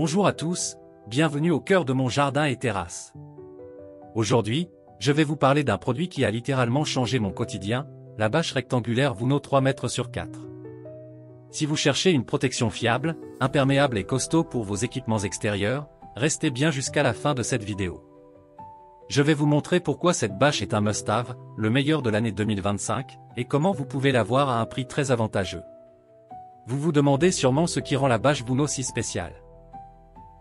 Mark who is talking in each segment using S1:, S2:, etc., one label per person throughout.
S1: Bonjour à tous, bienvenue au cœur de mon jardin et terrasse. Aujourd'hui, je vais vous parler d'un produit qui a littéralement changé mon quotidien, la bâche rectangulaire Vuno 3 mètres sur 4. Si vous cherchez une protection fiable, imperméable et costaud pour vos équipements extérieurs, restez bien jusqu'à la fin de cette vidéo. Je vais vous montrer pourquoi cette bâche est un must-have, le meilleur de l'année 2025, et comment vous pouvez l'avoir à un prix très avantageux. Vous vous demandez sûrement ce qui rend la bâche Vuno si spéciale.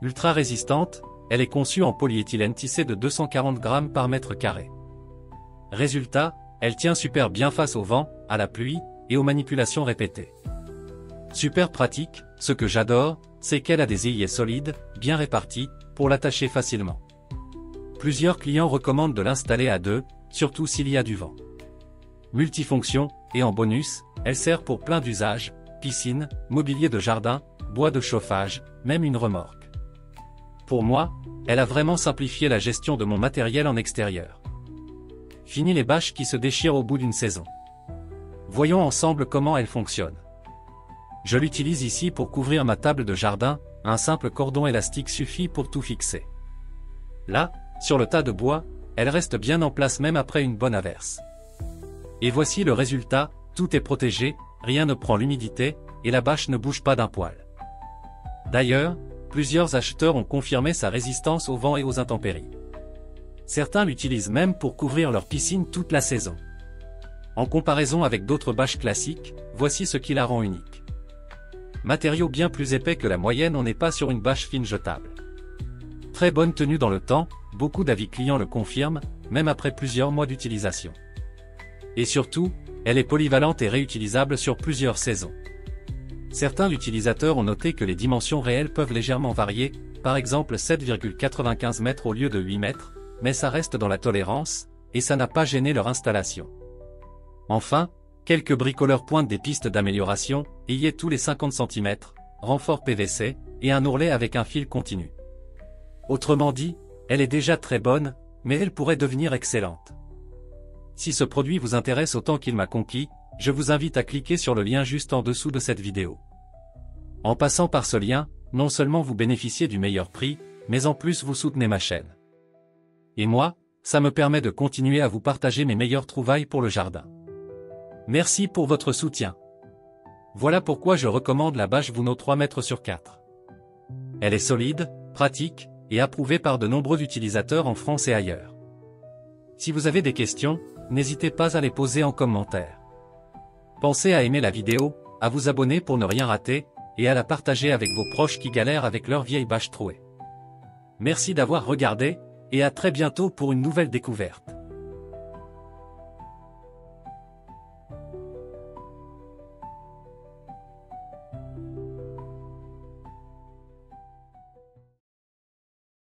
S1: Ultra résistante, elle est conçue en polyéthylène tissé de 240 grammes par mètre carré. Résultat, elle tient super bien face au vent, à la pluie, et aux manipulations répétées. Super pratique, ce que j'adore, c'est qu'elle a des ailiers solides, bien répartis, pour l'attacher facilement. Plusieurs clients recommandent de l'installer à deux, surtout s'il y a du vent. Multifonction, et en bonus, elle sert pour plein d'usages, piscine, mobilier de jardin, bois de chauffage, même une remorque. Pour moi, elle a vraiment simplifié la gestion de mon matériel en extérieur. Fini les bâches qui se déchirent au bout d'une saison. Voyons ensemble comment elle fonctionne. Je l'utilise ici pour couvrir ma table de jardin, un simple cordon élastique suffit pour tout fixer. Là, sur le tas de bois, elle reste bien en place même après une bonne averse. Et voici le résultat, tout est protégé, rien ne prend l'humidité, et la bâche ne bouge pas d'un poil. D'ailleurs, plusieurs acheteurs ont confirmé sa résistance au vent et aux intempéries. Certains l'utilisent même pour couvrir leur piscine toute la saison. En comparaison avec d'autres bâches classiques, voici ce qui la rend unique. Matériau bien plus épais que la moyenne, on n'est pas sur une bâche fine jetable. Très bonne tenue dans le temps, beaucoup d'avis clients le confirment, même après plusieurs mois d'utilisation. Et surtout, elle est polyvalente et réutilisable sur plusieurs saisons. Certains utilisateurs ont noté que les dimensions réelles peuvent légèrement varier, par exemple 7,95 mètres au lieu de 8 mètres, mais ça reste dans la tolérance, et ça n'a pas gêné leur installation. Enfin, quelques bricoleurs pointent des pistes d'amélioration, ayez tous les 50 cm, renfort PVC, et un ourlet avec un fil continu. Autrement dit, elle est déjà très bonne, mais elle pourrait devenir excellente. Si ce produit vous intéresse autant qu'il m'a conquis, je vous invite à cliquer sur le lien juste en dessous de cette vidéo. En passant par ce lien, non seulement vous bénéficiez du meilleur prix, mais en plus vous soutenez ma chaîne. Et moi, ça me permet de continuer à vous partager mes meilleures trouvailles pour le jardin. Merci pour votre soutien. Voilà pourquoi je recommande la bâche Vuno 3 mètres sur 4. Elle est solide, pratique, et approuvée par de nombreux utilisateurs en France et ailleurs. Si vous avez des questions, n'hésitez pas à les poser en commentaire. Pensez à aimer la vidéo, à vous abonner pour ne rien rater, et à la partager avec vos proches qui galèrent avec leur vieille bâche trouée. Merci d'avoir regardé, et à très bientôt pour une nouvelle découverte.